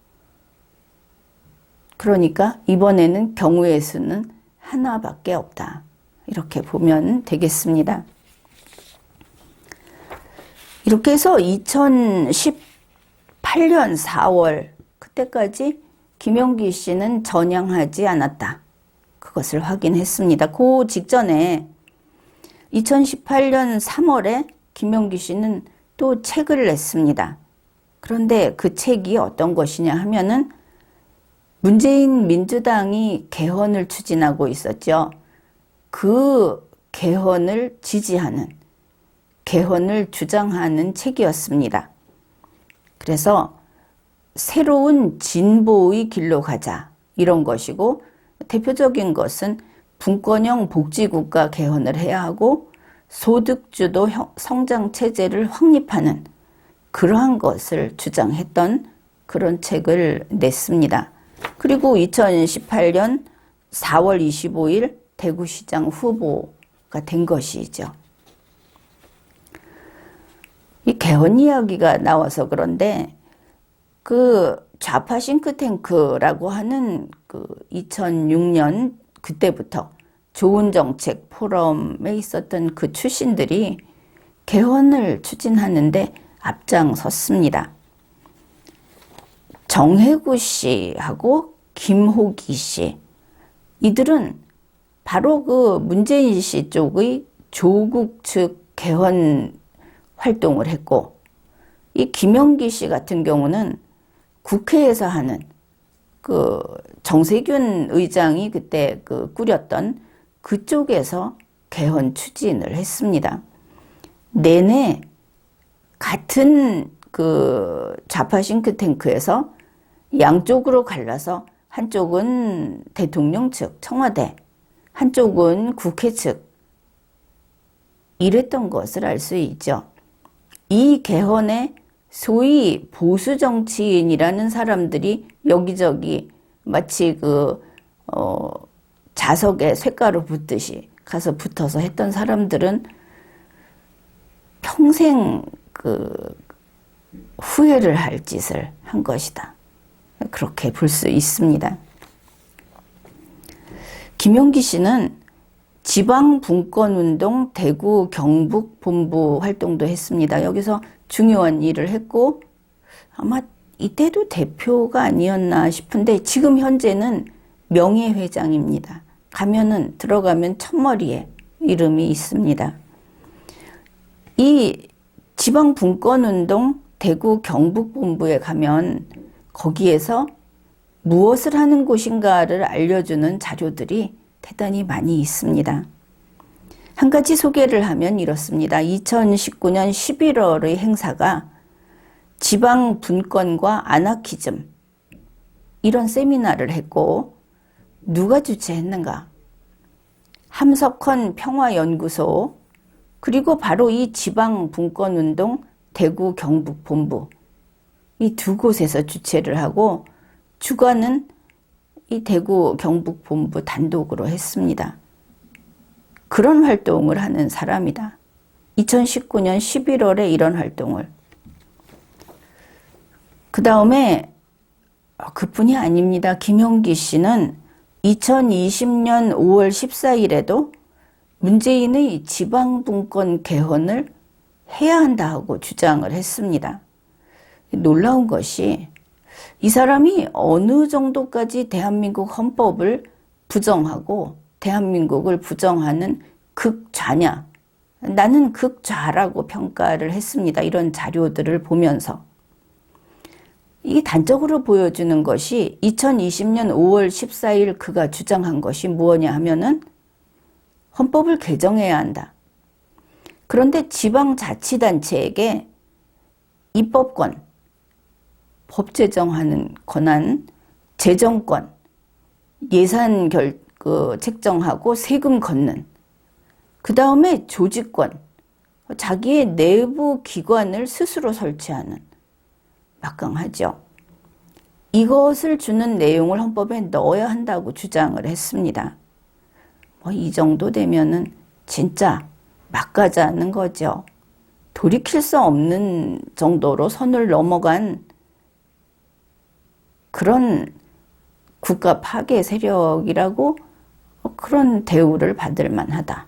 그러니까 이번에는 경우의 수는 하나밖에 없다. 이렇게 보면 되겠습니다. 이렇게 해서 2018년 4월 그때까지 김용기 씨는 전향하지 않았다. 그것을 확인했습니다. 그 직전에 2018년 3월에 김용기 씨는 또 책을 냈습니다. 그런데 그 책이 어떤 것이냐 하면은 문재인 민주당이 개헌을 추진하고 있었죠. 그 개헌을 지지하는, 개헌을 주장하는 책이었습니다. 그래서 새로운 진보의 길로 가자, 이런 것이고, 대표적인 것은 분권형 복지국가 개헌을 해야 하고 소득주도 성장체제를 확립하는 그러한 것을 주장했던 그런 책을 냈습니다. 그리고 2018년 4월 25일 대구시장 후보가 된 것이죠. 이 개헌 이야기가 나와서 그런데 그 좌파 싱크탱크라고 하는 그 2006년 그때부터 좋은 정책 포럼에 있었던 그 출신들이 개헌을 추진하는데 앞장섰습니다. 정혜구 씨하고 김호기 씨, 이들은 바로 그 문재인 씨 쪽의 조국 측 개헌 활동을 했고, 이 김용기 씨 같은 경우는 국회에서 하는 그 정세균 의장이 그때 그 꾸렸던 그쪽에서 개헌 추진을 했습니다. 내내 같은 그 좌파 싱크탱크에서 양쪽으로 갈라서 한쪽은 대통령 측, 청와대, 한쪽은 국회 측 이랬던 것을 알 수 있죠. 이 개헌에 소위 보수 정치인이라는 사람들이 여기저기 마치 자석에 쇳가루 붙듯이 가서 붙어서 했던 사람들은 평생 후회를 할 짓을 한 것이다. 그렇게 볼 수 있습니다. 김용기 씨는 지방분권운동 대구 경북 본부 활동도 했습니다. 여기서 중요한 일을 했고 아마 이때도 대표가 아니었나 싶은데 지금 현재는 명예회장입니다. 들어가면 첫머리에 이름이 있습니다. 이 지방분권운동 대구 경북본부에 가면 거기에서 무엇을 하는 곳인가를 알려주는 자료들이 대단히 많이 있습니다. 한 가지 소개를 하면 이렇습니다. 2019년 11월의 행사가 지방분권과 아나키즘 이런 세미나를 했고 누가 주최했는가? 함석헌 평화연구소 그리고 바로 이 지방분권운동 대구 경북본부 이 두 곳에서 주최를 하고 주관은 이 대구 경북본부 단독으로 했습니다. 그런 활동을 하는 사람이다. 2019년 11월에 이런 활동을. 그 다음에 그뿐이 아닙니다. 김용기 씨는 2020년 5월 14일에도 문재인의 지방분권 개헌을 해야 한다 하고 주장을 했습니다. 놀라운 것이 이 사람이 어느 정도까지 대한민국 헌법을 부정하고 대한민국을 부정하는 극좌냐. 나는 극좌라고 평가를 했습니다. 이런 자료들을 보면서. 이게 단적으로 보여주는 것이 2020년 5월 14일 그가 주장한 것이 무엇냐 하면은 헌법을 개정해야 한다. 그런데 지방자치단체에게 입법권, 법 제정하는 권한, 재정권, 예산 책정하고 세금 걷는, 그 다음에 조직권, 자기의 내부 기관을 스스로 설치하는, 막강하죠. 이것을 주는 내용을 헌법에 넣어야 한다고 주장을 했습니다. 이 정도 되면은 진짜 막가자는 거죠. 돌이킬 수 없는 정도로 선을 넘어간 그런 국가 파괴 세력이라고 그런 대우를 받을 만하다.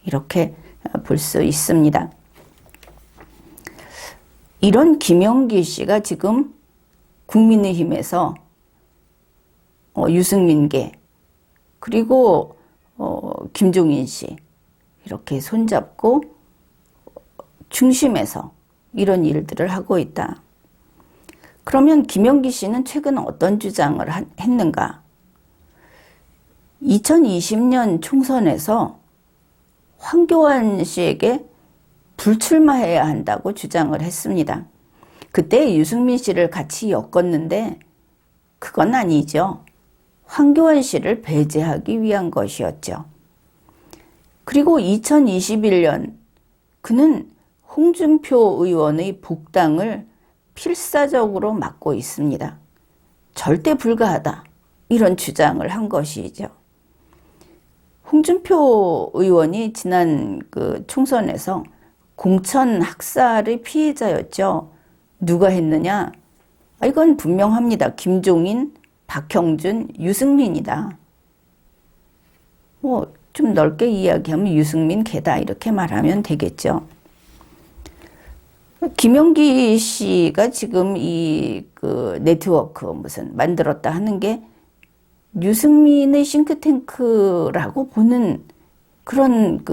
이렇게 볼 수 있습니다. 이런 김용기 씨가 지금 국민의힘에서 유승민계 그리고 김종인 씨 이렇게 손잡고 중심에서 이런 일들을 하고 있다. 그러면 김용기 씨는 최근 어떤 주장을 했는가? 2020년 총선에서 황교안 씨에게 불출마해야 한다고 주장을 했습니다. 그때 유승민 씨를 같이 엮었는데 그건 아니죠. 황교안 씨를 배제하기 위한 것이었죠. 그리고 2021년 그는 홍준표 의원의 복당을 필사적으로 막고 있습니다. 절대 불가하다. 이런 주장을 한 것이죠. 홍준표 의원이 지난 총선에서 공천 학살의 피해자였죠. 누가 했느냐? 이건 분명합니다. 김종인, 박형준, 유승민이다. 좀 넓게 이야기하면 유승민 개다 이렇게 말하면 되겠죠. 김용기 씨가 지금 이 네트워크 무슨 만들었다 하는 게 유승민의 싱크탱크라고 보는 그런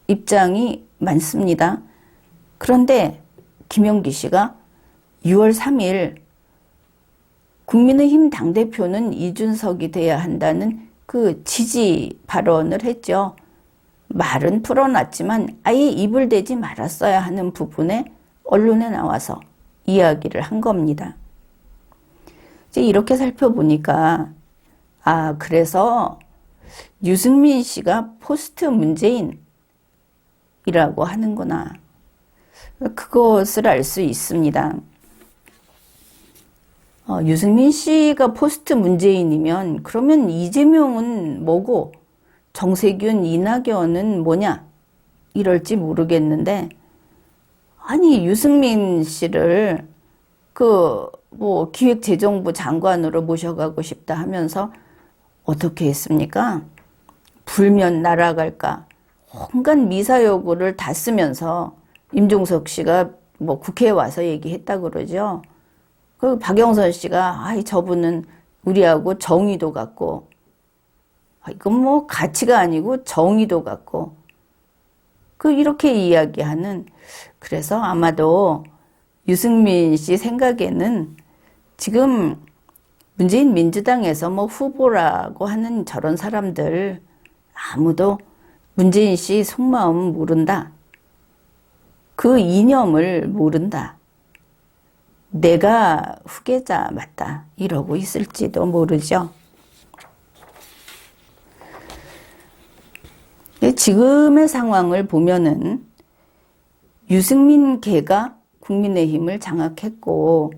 입장이 많습니다. 그런데 김용기 씨가 6월 3일 국민의힘 당대표는 이준석이 돼야 한다는 그 지지 발언을 했죠. 말은 풀어놨지만 아예 입을 대지 말았어야 하는 부분에 언론에 나와서 이야기를 한 겁니다. 이제 이렇게 살펴보니까 그래서 유승민 씨가 포스트 문재인이라고 하는구나. 그것을 알 수 있습니다. 유승민 씨가 포스트 문재인이면 그러면 이재명은 뭐고 정세균, 이낙연은 뭐냐? 이럴지 모르겠는데 아니 유승민 씨를 기획재정부 장관으로 모셔가고 싶다 하면서 어떻게 했습니까? 불면 날아갈까? 온갖 미사여구를 다 쓰면서 임종석 씨가 국회에 와서 얘기했다고 그러죠. 그 박영선 씨가 저분은 우리하고 정의도 같고 이건 가치가 아니고 정의도 같고 이렇게 이야기하는 그래서 아마도 유승민 씨 생각에는 지금 문재인 민주당에서 후보라고 하는 저런 사람들 아무도 문재인 씨 속마음 모른다. 그 이념을 모른다. 내가 후계자 맞다. 이러고 있을지도 모르죠. 지금의 상황을 보면은 유승민 계가 국민의힘을 장악했고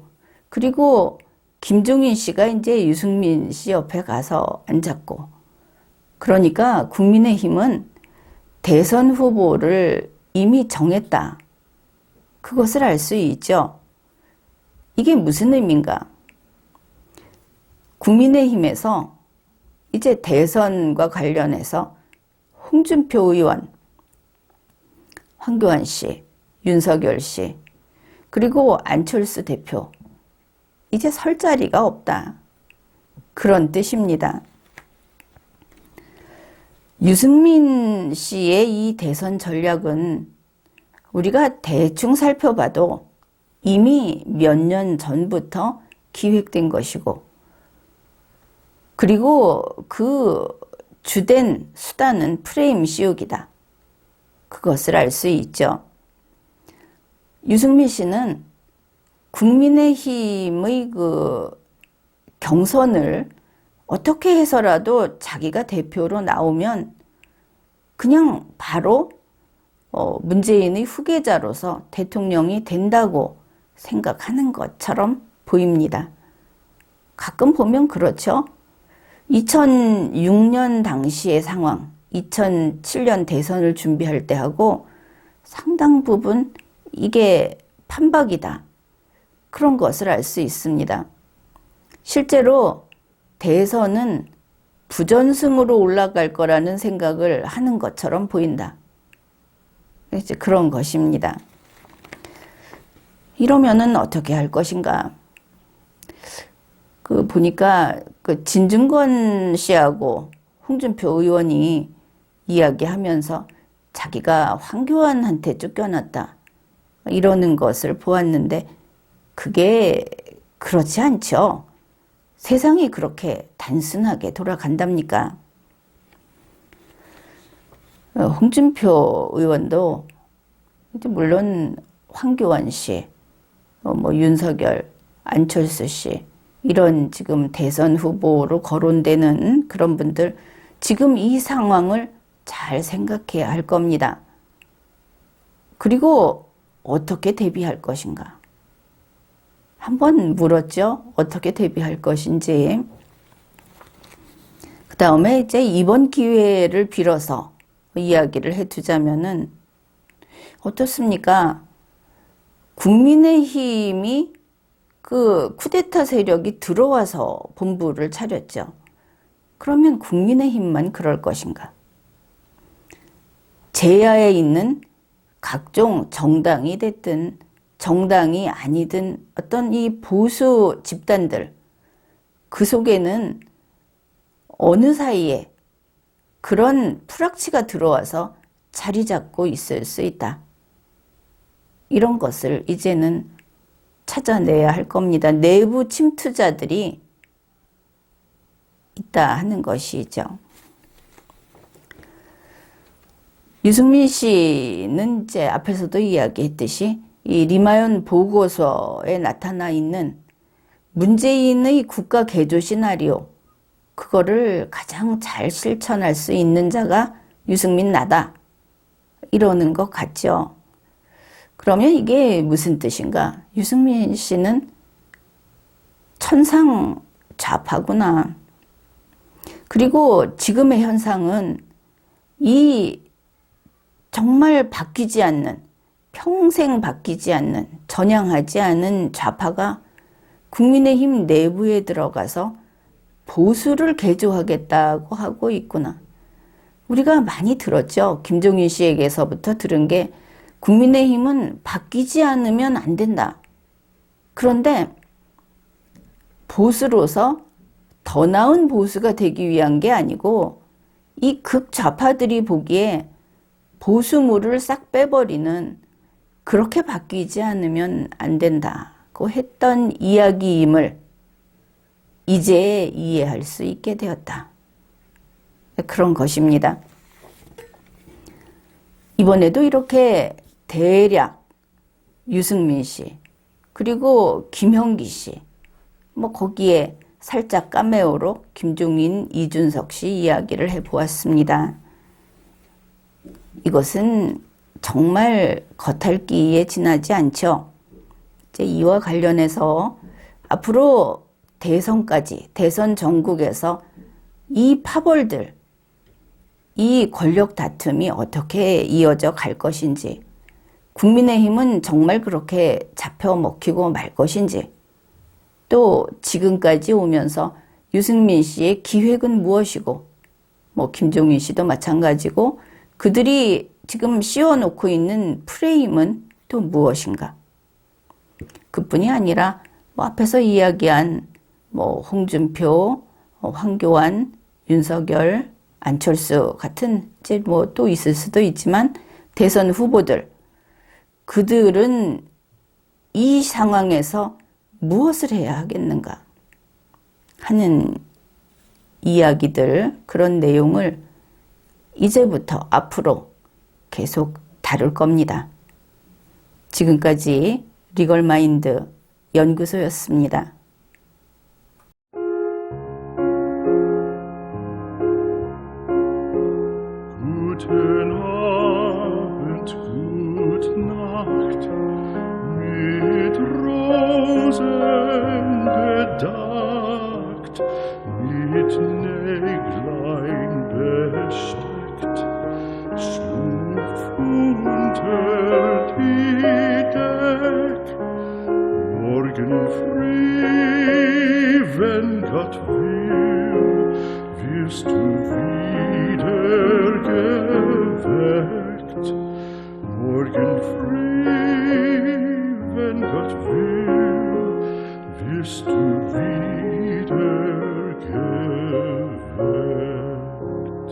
그리고 김종인 씨가 이제 유승민 씨 옆에 가서 앉았고 그러니까 국민의힘은 대선 후보를 이미 정했다. 그것을 알 수 있죠. 이게 무슨 의미인가? 국민의힘에서 이제 대선과 관련해서 홍준표 의원, 황교안 씨, 윤석열 씨, 그리고 안철수 대표 이제 설 자리가 없다. 그런 뜻입니다. 유승민 씨의 이 대선 전략은 우리가 대충 살펴봐도 이미 몇 년 전부터 기획된 것이고 그리고 그 주된 수단은 프레임 씌우기다. 그것을 알 수 있죠. 유승민 씨는 국민의힘의 경선을 어떻게 해서라도 자기가 대표로 나오면 그냥 바로 문재인의 후계자로서 대통령이 된다고 생각하는 것처럼 보입니다. 가끔 보면 그렇죠. 2006년 당시의 상황, 2007년 대선을 준비할 때하고 상당 부분 이게 판박이다. 그런 것을 알 수 있습니다. 실제로 대선은 부전승으로 올라갈 거라는 생각을 하는 것처럼 보인다. 이제 그런 것입니다. 이러면은 어떻게 할 것인가? 보니까 진중권 씨하고 홍준표 의원이 이야기하면서 자기가 황교안한테 쫓겨났다. 이러는 것을 보았는데 그게 그렇지 않죠. 세상이 그렇게 단순하게 돌아간답니까? 홍준표 의원도 이제 물론 황교안 씨, 윤석열, 안철수 씨 이런 지금 대선 후보로 거론되는 그런 분들 지금 이 상황을 잘 생각해야 할 겁니다. 그리고 어떻게 대비할 것인가? 한번 물었죠. 어떻게 대비할 것인지. 그 다음에 이제 이번 기회를 빌어서 이야기를 해두자면은 어떻습니까? 국민의힘이 쿠데타 세력이 들어와서 본부를 차렸죠. 그러면 국민의힘만 그럴 것인가? 제야에 있는 각종 정당이 됐든 정당이 아니든 어떤 이 보수 집단들 그 속에는 어느 사이에 그런 프락치가 들어와서 자리 잡고 있을 수 있다. 이런 것을 이제는 찾아내야 할 겁니다. 내부 침투자들이 있다 하는 것이죠. 유승민 씨는 이제 앞에서도 이야기했듯이 이 리마연 보고서에 나타나 있는 문재인의 국가 개조 시나리오, 그거를 가장 잘 실천할 수 있는 자가 유승민 나다, 이러는 것 같죠. 그러면 이게 무슨 뜻인가? 유승민 씨는 천상 좌파구나. 그리고 지금의 현상은 이 정말 바뀌지 않는, 평생 바뀌지 않는, 전향하지 않은 좌파가 국민의힘 내부에 들어가서 보수를 개조하겠다고 하고 있구나. 우리가 많이 들었죠. 김종인 씨에게서부터 들은 게 국민의힘은 바뀌지 않으면 안 된다. 그런데 보수로서 더 나은 보수가 되기 위한 게 아니고 이 극좌파들이 보기에 보수물을 싹 빼버리는, 그렇게 바뀌지 않으면 안 된다고 했던 이야기임을 이제 이해할 수 있게 되었다. 그런 것입니다. 이번에도 이렇게 대략 유승민 씨, 그리고 김형기 씨, 뭐 거기에 살짝 카메오로 김종인, 이준석 씨 이야기를 해보았습니다. 이것은 정말 겉핥기에 지나지 않죠. 이제 이와 관련해서 앞으로 대선까지, 대선 전국에서 이 파벌들, 이 권력 다툼이 어떻게 이어져 갈 것인지, 국민의힘은 정말 그렇게 잡혀 먹히고 말 것인지, 또 지금까지 오면서 유승민 씨의 기획은 무엇이고, 뭐 김종인 씨도 마찬가지고, 그들이 지금 씌워놓고 있는 프레임은 또 무엇인가? 그뿐이 아니라 뭐 앞에서 이야기한 뭐 홍준표, 황교안, 윤석열, 안철수 같은 이제 뭐 또 있을 수도 있지만 대선 후보들, 그들은 이 상황에서 무엇을 해야 하겠는가 하는 이야기들, 그런 내용을 이제부터 앞으로 계속 다룰 겁니다. 지금까지 리걸마인드 연구소였습니다. Guten Abend, gute Nacht, mit Rosen bedeckt, mit Näglein besteckt, schlupf unter die Deck, morgen früh, wenn Gott will, wirst du wieder geweckt. Morgen früh, wenn Gott will, wirst du wieder geweckt.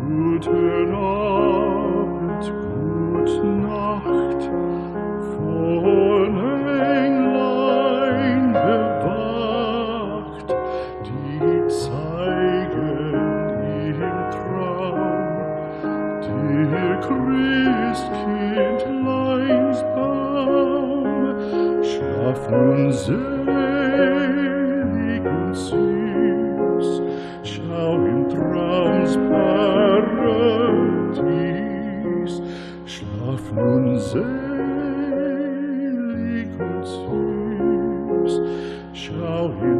Guten Abend, gute Nacht, von Englein bewacht, die zeigen im Traum dir Christkindleins Baum. Schlaf nun selig und süß, schau im Traums Paradies. Schlaf nun selig und süß, schau im